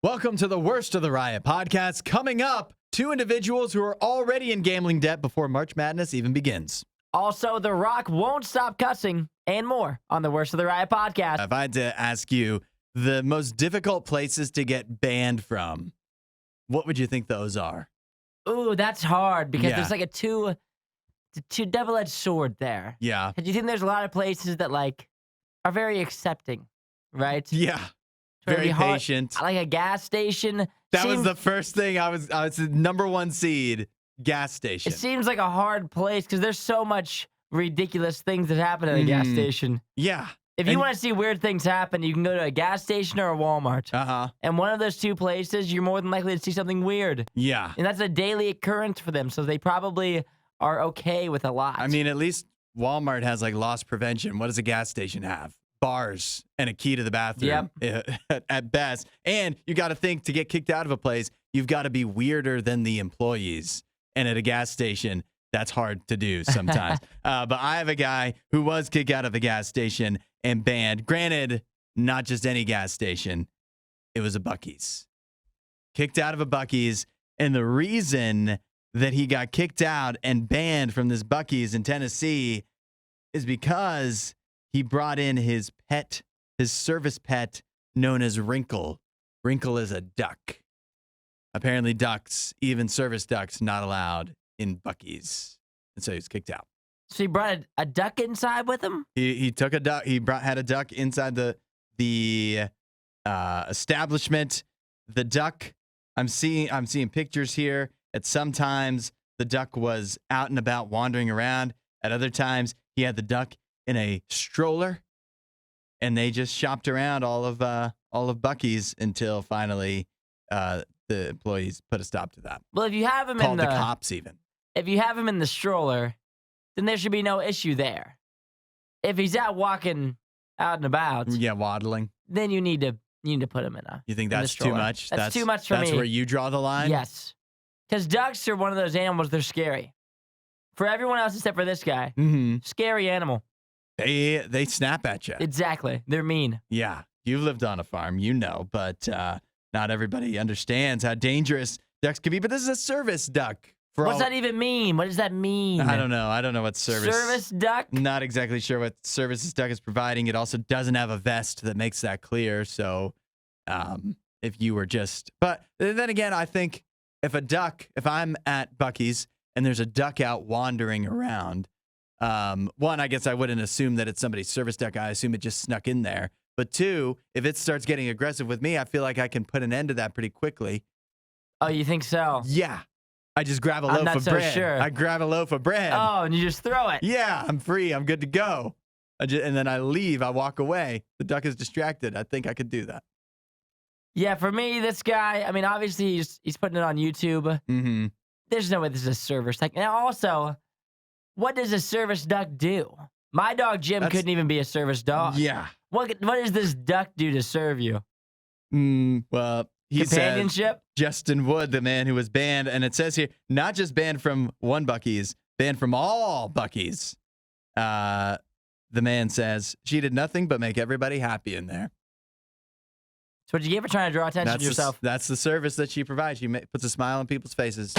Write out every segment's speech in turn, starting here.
Welcome to the Worst of the Riot podcast. Coming up, two individuals who are already in gambling debt before March Madness even begins. Also, The Rock won't stop cussing and more on the Worst of the Riot podcast. If I had to ask you the most difficult places to get banned from, what would you think those are? Ooh, that's hard because there's like a two double-edged sword there. Yeah. Because you think there's a lot of places that are very accepting, right? Yeah. Very patient. Like a gas station. That was the first thing I was the number one seed, gas station. It seems like a hard place because there's so much ridiculous things that happen at a gas station. Yeah. If you want to see weird things happen, you can go to a gas station or a Walmart. Uh-huh. And one of those two places, you're more than likely to see something weird. Yeah. And that's a daily occurrence for them, so they probably are okay with a lot. I mean, at least Walmart has loss prevention. What does a gas station have? Bars and a key to the bathroom at best. And you got to think, to get kicked out of a place, you've got to be weirder than the employees. And at a gas station, that's hard to do sometimes. But I have a guy who was kicked out of a gas station and banned. Granted, not just any gas station. It was a Buc-ee's. Kicked out of a Buc-ee's. And the reason that he got kicked out and banned from this Buc-ee's in Tennessee is because he brought in his pet, his service pet, known as Wrinkle. Wrinkle is a duck. Apparently ducks, even service ducks, not allowed in Buc-ee's. And so he's kicked out. So he brought a duck inside with him? He took a duck. He had a duck inside the establishment. The duck, I'm seeing pictures here. At some times, the duck was out and about wandering around. At other times, he had the duck in a stroller, and they just shopped around all of Buc-ee's until finally the employees put a stop to that. Well, if you have him Called the cops even. If you have him in the stroller, then there should be no issue there. If he's out walking out and about, waddling, then you need to put him in a. You think that's too much? That's too much for me. That's where you draw the line? Yes. Because ducks are one of those animals, they're scary. For everyone else except for this guy, scary animal. They snap at you. Exactly. They're mean. Yeah. You've lived on a farm, but not everybody understands how dangerous ducks can be. But this is a service duck. What's that even mean? What does that mean? I don't know. I don't know what service. Service duck? Not exactly sure what service this duck is providing. It also doesn't have a vest that makes that clear. So if you were just. But then again, I think if I'm at Buc-ee's and there's a duck out wandering around, one, I guess I wouldn't assume that it's somebody's service duck. I assume it just snuck in there. But two, if it starts getting aggressive with me, I feel like I can put an end to that pretty quickly. Oh, you think so? Yeah. I just grab a loaf of bread. Sure. I grab a loaf of bread. Oh, and you just throw it. Yeah, I'm free. I'm good to go. And then I leave. I walk away. The duck is distracted. I think I could do that. Yeah, for me, this guy, I mean, obviously he's putting it on YouTube. Mm-hmm. There's no way this is a service duck. Now, also, what does a service duck do? My dog Jim couldn't even be a service dog. Yeah. What does this duck do to serve you? Well, he companionship? Said Justin Wood, the man who was banned, and it says here, not just banned from one Buc-ee's, banned from all Buc-ee's. The man says, she did nothing but make everybody happy in there. So what you gave her trying to draw attention to yourself? That's the service that she provides. She puts a smile on people's faces.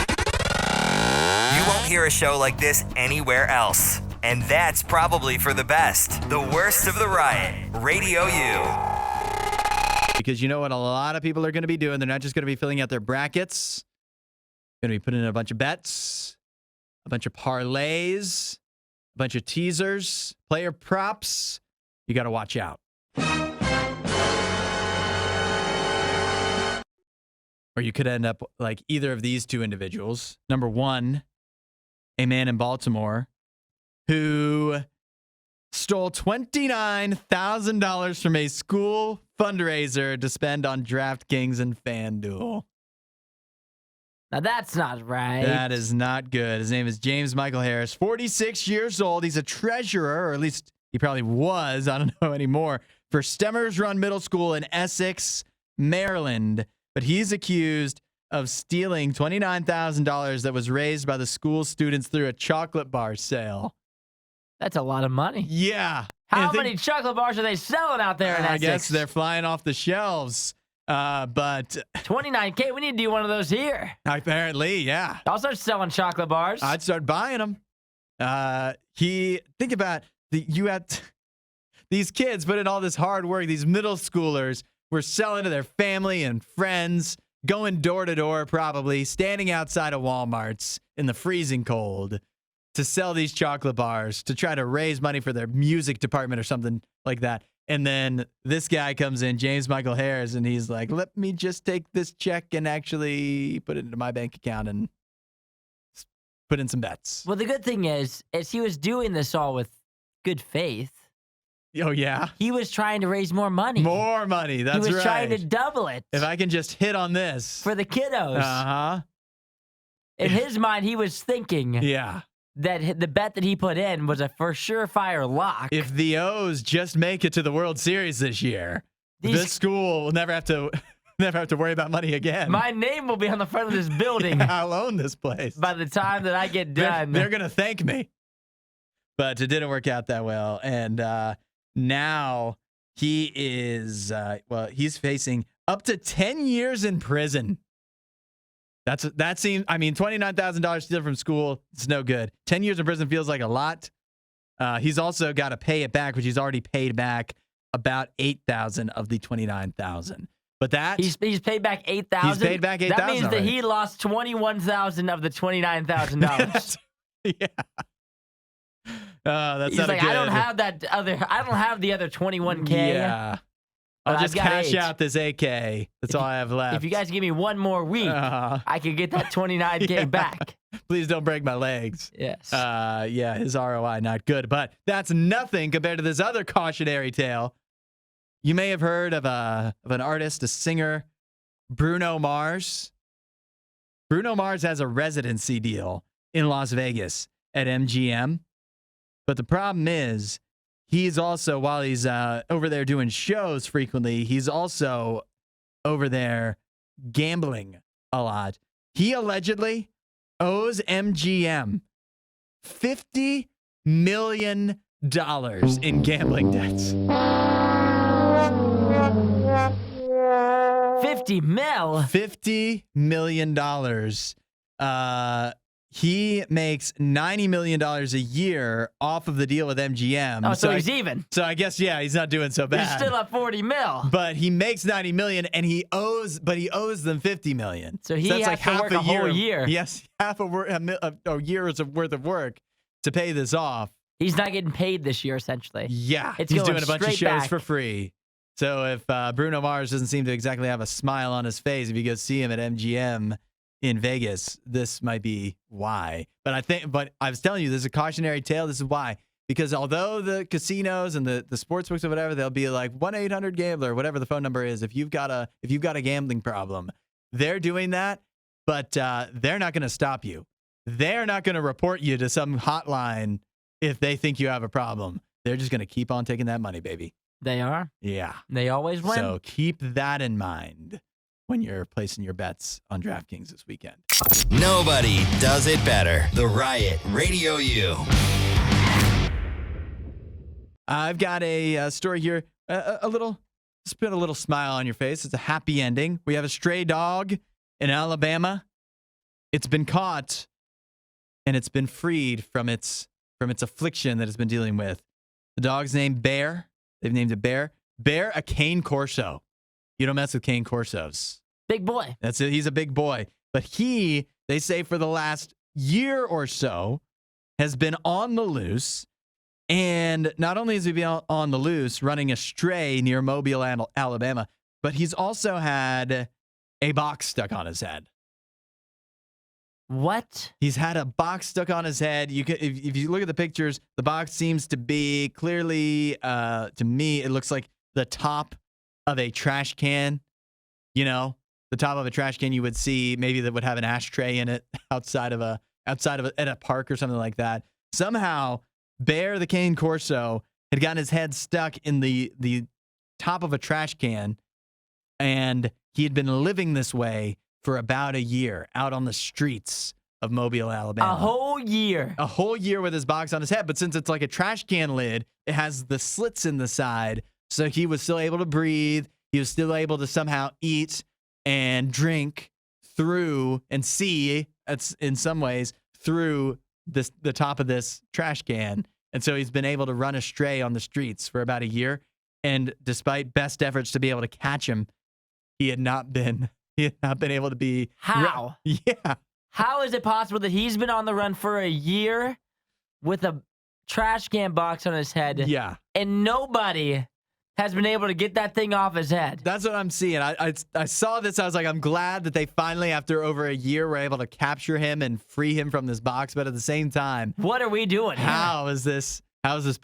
You won't hear a show like this anywhere else. And that's probably for the best. The Worst of the Riot. Radio U. Because you know what a lot of people are going to be doing? They're not just going to be filling out their brackets. They're going to be putting in a bunch of bets, a bunch of parlays, a bunch of teasers, player props. You got to watch out. Or you could end up like either of these two individuals. Number one, a man in Baltimore who stole $29,000 from a school fundraiser to spend on DraftKings and FanDuel. Now that's not right. That is not good. His name is James Michael Harris, 46 years old. He's a treasurer, or at least he probably was, I don't know anymore, for Stemmers Run Middle School in Essex, Maryland. But he's accused of stealing $29,000 that was raised by the school students through a chocolate bar sale. That's a lot of money. Yeah. How many chocolate bars are they selling out there in Essex? I guess they're flying off the shelves. But $29K. We need to do one of those here. apparently, yeah. I'll start selling chocolate bars. I'd start buying them. Think about you had these kids put in all this hard work. These middle schoolers were selling to their family and friends, going door to door, probably standing outside of Walmarts in the freezing cold to sell these chocolate bars to try to raise money for their music department or something like that. And then this guy comes in, James Michael Harris, and he's like, let me just take this check and actually put it into my bank account and put in some bets. Well, the good thing is he was doing this all with good faith. Oh, yeah? He was trying to raise more money. More money. That's right. He was trying to double it. If I can just hit on this. For the kiddos. Uh-huh. In his mind, he was thinking yeah. that the bet that he put in was a for surefire lock. If the O's just make it to the World Series this year, this school will never have to worry about money again. My name will be on the front of this building. Yeah, I'll own this place. By the time that I get done. They're going to thank me. But it didn't work out that well. And now he is, he's facing up to 10 years in prison. That seems, $29,000 steal from school, it's no good. 10 years in prison feels like a lot. He's also got to pay it back, which he's already paid back about $8,000 of the $29,000. But that he's paid back $8,000. He's paid back $8,000. That means that he lost $21,000 of the $29,000. Yeah. That's he's not like, good. I don't have the other $21K. Yeah. I'll just cash out this AK. That's all I have left. If you guys give me one more week, I can get that $29K back. Please don't break my legs. Yes. His ROI not good, but that's nothing compared to this other cautionary tale. You may have heard of an artist, a singer, Bruno Mars. Bruno Mars has a residency deal in Las Vegas at MGM. But the problem is, he's also, while he's over there doing shows frequently, he's also over there gambling a lot. He allegedly owes MGM $50 million in gambling debts. 50 mil? $50 million. He makes $90 million a year off of the deal with MGM. Oh, so he's even. So I guess, yeah, he's not doing so bad. He's still at 40 mil. But he makes $90 million, and he owes them $50 million. So he has to work a whole year. Yes, half a year's worth of work to pay this off. He's not getting paid this year, essentially. Yeah, he's doing a bunch of shows back. for free. So if Bruno Mars doesn't seem to exactly have a smile on his face, if you go see him at MGM in Vegas, this might be why. But I was telling you, this is a cautionary tale. This is why. Because although the casinos and the sports books or whatever, they'll be like 1-800-GAMBLER, whatever the phone number is. If you've got a gambling problem, they're doing that, but they're not going to stop you. They're not going to report you to some hotline if they think you have a problem. They're just going to keep on taking that money, baby. They are. Yeah. They always win. So keep that in mind when you're placing your bets on DraftKings this weekend. Nobody does it better. The Riot Radio U. I've got a story here. Just put a little smile on your face. It's a happy ending. We have a stray dog in Alabama. It's been caught, and it's been freed from its affliction that it's been dealing with. The dog's named Bear. They've named it Bear. Bear, a cane corso. You don't mess with cane corsos. Big boy. That's it. He's a big boy. But they say for the last year or so, has been on the loose. And not only has he been on the loose, running astray near Mobile, Alabama, but he's also had a box stuck on his head. What? He's had a box stuck on his head. If you look at the pictures, the box seems to be clearly, to me, it looks like the top of a trash can. You know, the top of a trash can you would see maybe that would have an ashtray in it outside of at a park or something like that. Somehow, Bear the cane corso had gotten his head stuck in the top of a trash can, and he had been living this way for about a year out on the streets of Mobile, Alabama. A whole year. A whole year with his box on his head. But since it's like a trash can lid, it has the slits in the side. So he was still able to breathe. he was still able to somehow eat and drink through and see, in some ways, through the top of this trash can. And so he's been able to run astray on the streets for about a year. And despite best efforts to be able to catch him, he had not been able to be. How? Yeah. How is it possible that he's been on the run for a year with a trash can box on his head? Yeah. And nobody has been able to get that thing off his head. That's what I'm seeing. I saw this. I was like, I'm glad that they finally, after over a year, were able to capture him and free him from this box. But at the same time, what are we doing? How is this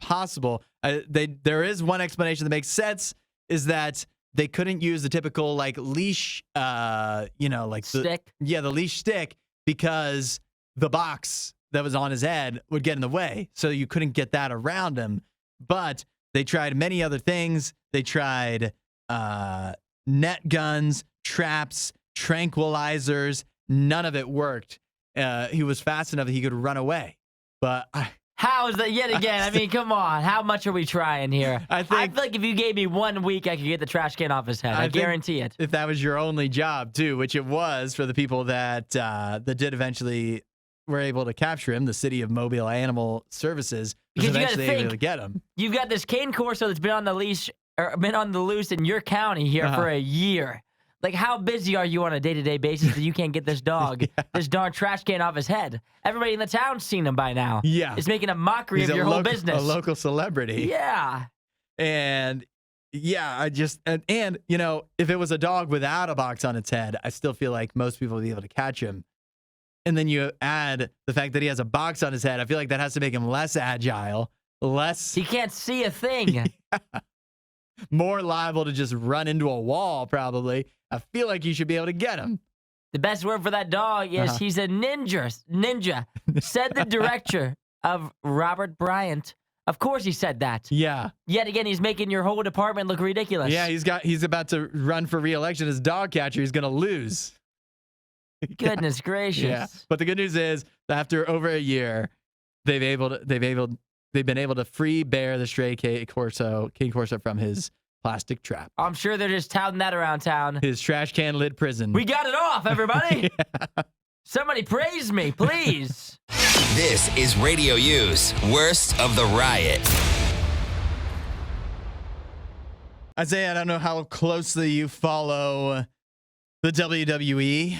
possible? There is one explanation that makes sense, is that they couldn't use the typical like leash, stick. The leash stick, because the box that was on his head would get in the way. So you couldn't get that around him. But they tried many other things. They tried net guns, traps, tranquilizers. None of it worked. He was fast enough that he could run away. But how is that yet again? I mean, come on. How much are we trying here? I feel like if you gave me 1 week, I could get the trash can off his head. I guarantee it. If that was your only job, too, which it was for the people that did eventually were able to capture him, the City of Mobile Animal Services was eventually able to get him. You've got this cane corso that's been on the leash or been on the loose in your county here for a year. Like, how busy are you on a day-to-day basis that you can't get this dog, this darn trash can off his head? Everybody in the town's seen him by now. Yeah. It's making a mockery of your whole business. A local celebrity. Yeah. And, yeah, and, you know, if it was a dog without a box on its head, I still feel like most people would be able to catch him. And then you add the fact that he has a box on his head. I feel like that has to make him less agile, He can't see a thing. More liable to just run into a wall, probably. I feel like you should be able to get him. The best word for that dog is he's a ninja, said the director of Robert Bryant. Of course he said that. Yeah. Yet again, he's making your whole department look ridiculous. Yeah, he's about to run for re-election as dog catcher. He's going to lose. Goodness gracious. Yeah. But the good news is, after over a year, they've been able to free Bear, the stray King Corso from his plastic trap. I'm sure they're just touting that around town. His trash can lid prison. We got it off, everybody. Yeah. Somebody praise me, please. This is Radio U's Worst of the Riot. Isaiah, I don't know how closely you follow the WWE.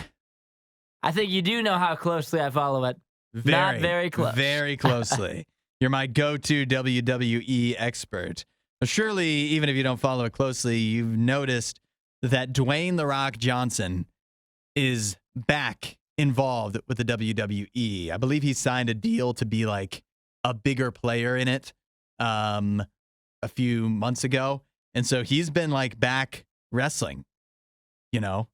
I think you do know how closely I follow it. Not very close. Very closely. You're my go-to WWE expert. Surely, even if you don't follow it closely, you've noticed that Dwayne "The Rock" Johnson is back involved with the WWE. I believe he signed a deal to be like a bigger player in it a few months ago. And so he's been like back wrestling, you know?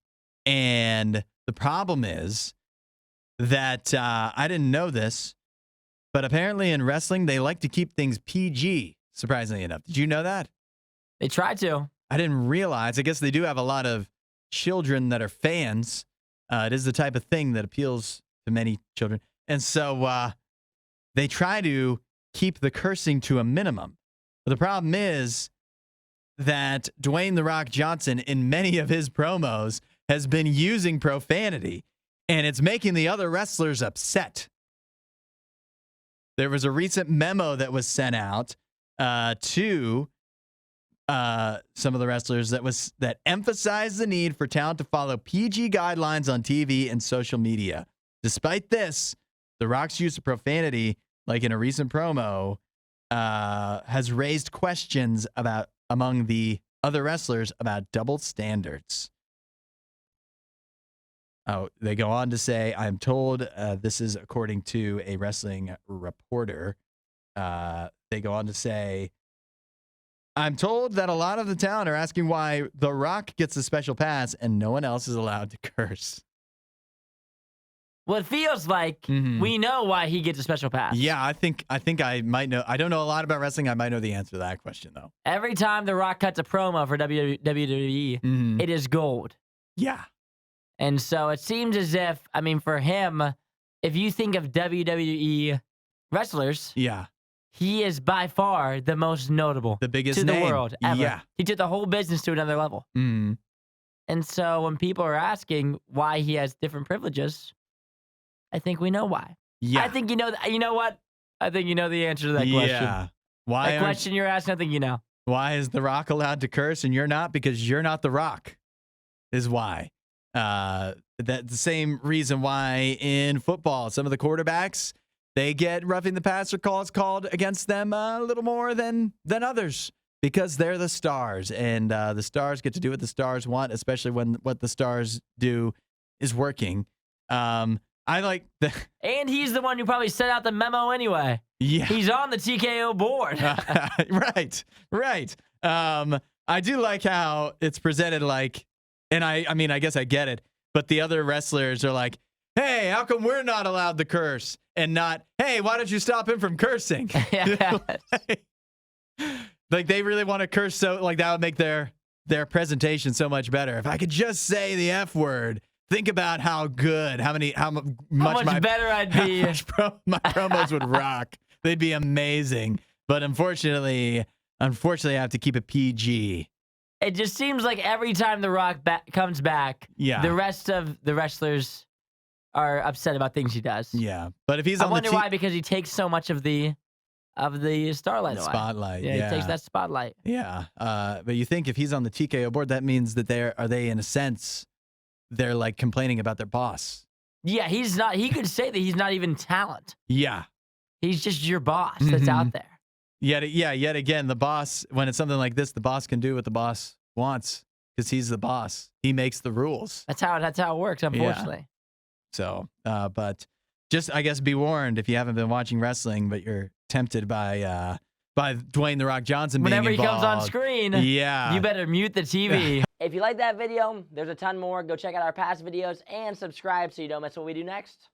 And the problem is that I didn't know this, but apparently in wrestling, they like to keep things PG, surprisingly enough. Did you know that? They try to. I didn't realize. I guess they do have a lot of children that are fans. It is the type of thing that appeals to many children. And so they try to keep the cursing to a minimum. But the problem is that Dwayne "The Rock" Johnson, in many of his promos, has been using profanity, and it's making the other wrestlers upset. There was a recent memo that was sent out to some of the wrestlers that emphasized the need for talent to follow PG guidelines on TV and social media. Despite this, The Rock's use of profanity, like in a recent promo, has raised questions among the other wrestlers about double standards. Oh, they go on to say, I'm told, this is according to a wrestling reporter. They go on to say, I'm told that a lot of the town are asking why The Rock gets a special pass and no one else is allowed to curse. Well, it feels like we know why he gets a special pass. Yeah, I think I might know. I don't know a lot about wrestling. I might know the answer to that question, though. Every time The Rock cuts a promo for WWE, it is gold. Yeah. And so it seems as if, I mean, for him, if you think of WWE wrestlers, he is by far the most notable. The biggest to name. the world ever. Yeah. He took the whole business to another level. Mm. And so when people are asking why he has different privileges, I think we know why. Yeah. I think you know. You know what? I think you know the answer to that question. Yeah. Why That question you're asking, I think you know. Why is The Rock allowed to curse and you're not? Because you're not The Rock. Is why. That's the same reason why in football, some of the quarterbacks, they get roughing the passer calls called against them a little more than others because they're the stars, and the stars get to do what the stars want, especially when what the stars do is working. I like the. And he's the one who probably sent out the memo anyway. Yeah. He's on the TKO board. Right. I do like how it's presented like, and I mean, I guess I get it, but the other wrestlers are like, hey, how come we're not allowed to curse? And not, hey, why don't you stop him from cursing? Yeah. Like they really want to curse, so like that would make their presentation so much better. If I could just say the F word, think about how good, how much better I'd be. My promos would rock. They'd be amazing. But unfortunately, I have to keep it PG. It just seems like every time The Rock comes back, the rest of the wrestlers are upset about things he does. Yeah, but if he's I on wonder why, because he takes so much of the starlight away. Spotlight. Yeah, he takes that spotlight. Yeah, but you think if he's on the TKO board, that means that they in a sense they're like complaining about their boss. Yeah, he's not. He could say that he's not even talent. Yeah, he's just your boss that's out there. Yet again, the boss, when it's something like this, the boss can do what the boss wants because he's the boss. He makes the rules. That's how it works, unfortunately. Yeah. So, but just, I guess, be warned if you haven't been watching wrestling, but you're tempted by Dwayne "The Rock" Johnson being Whenever involved. he comes on screen, you better mute the TV. If you like that video, there's a ton more. Go check out our past videos and subscribe so you don't miss what we do next.